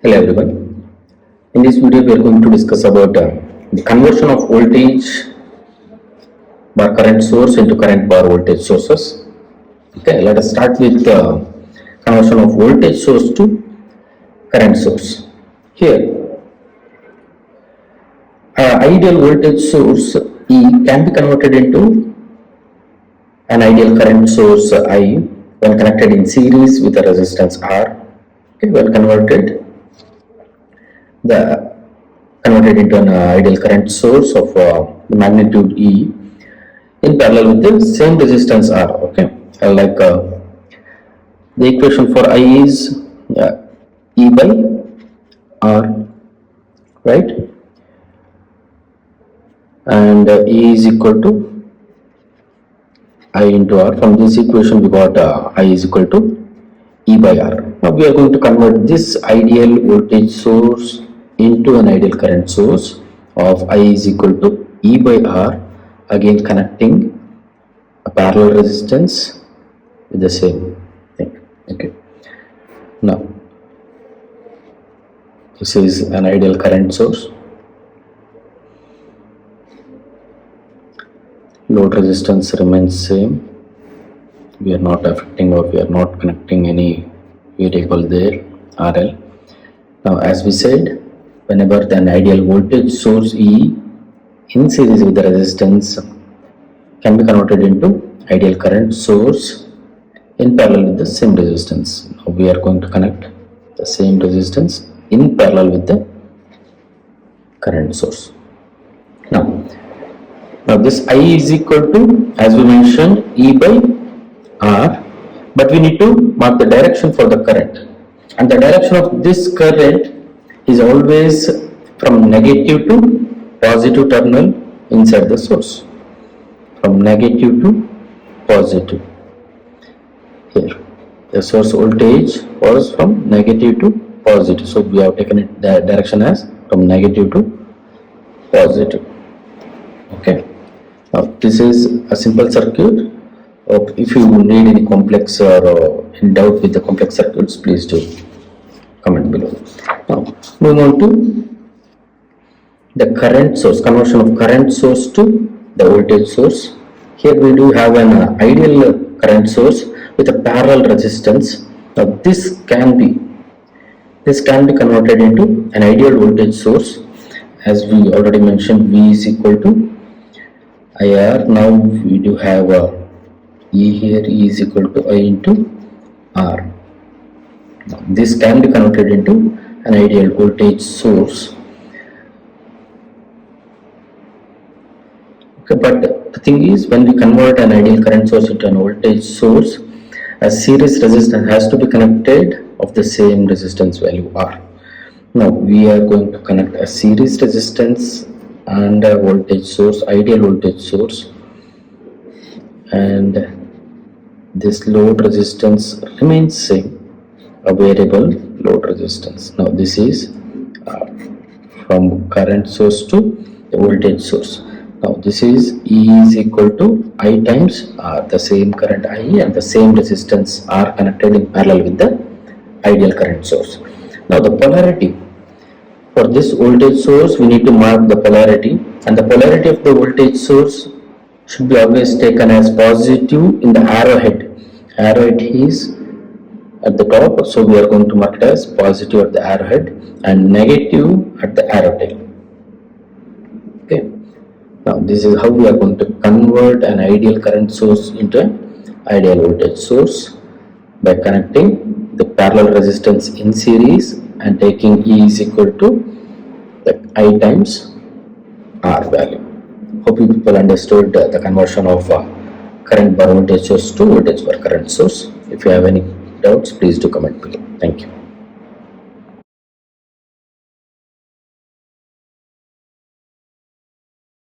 Hello everyone. In this video we are going to discuss about the conversion of voltage bar current source into current bar voltage sources. Okay, let us start with conversion of voltage source to current source. Here, ideal voltage source E can be converted into an ideal current source I when connected in series with a resistance R. Okay, when converted into an ideal current source of magnitude E in parallel with the same resistance R. Okay, the equation for I is E by R, right? And E is equal to I into R. From this equation we got I is equal to E by R. Now we are going to convert this ideal voltage source into an ideal current source of I is equal to E by R, again connecting a parallel resistance with the same thing. Okay. Now this is an ideal current source. Load resistance remains same. We are not affecting or we are not connecting any variable there, RL. Now as we said, whenever an ideal voltage source E in series with the resistance can be converted into ideal current source in parallel with the same resistance. Now we are going to connect the same resistance in parallel with the current source. Now this I is equal to, as we mentioned, E by R, but we need to mark the direction for the current, and the direction of this current is always from negative to positive terminal inside the source. From negative to positive. Here the source voltage was from negative to positive, so we have taken it the direction as from negative to positive. Okay. Now this is a simple circuit. If you need any complex or in doubt with the complex circuits, please do comment below. Now moving on to the current source, conversion of current source to the voltage source. Here we do have an ideal current source with a parallel resistance. Now this can be converted into an ideal voltage source, as we already mentioned. V is equal to IR. Now we do have E here. E is equal to I into R. Now, this can be converted into an ideal voltage source. Okay, but the thing is, when we convert an ideal current source into an voltage source, a series resistance has to be connected of the same resistance value R. Now we are going to connect a series resistance and a voltage source, ideal voltage source, and this load resistance remains same, a variable load resistance. Now this is from current source to the voltage source. Now this is E is equal to I times R, the same current I and the same resistance R connected in parallel with the ideal current source. Now the polarity for this voltage source, we need to mark the polarity, and the polarity of the voltage source should be always taken as positive in the arrowhead. Arrowhead is at the top, so we are going to mark it as positive at the arrowhead and negative at the arrow tail. Okay. Now this is how we are going to convert an ideal current source into an ideal voltage source, by connecting the parallel resistance in series and taking E is equal to the I times R value. Hope you people understood the conversion of current bar voltage source to voltage bar current source. If you have any doubts, please do comment below. Thank you.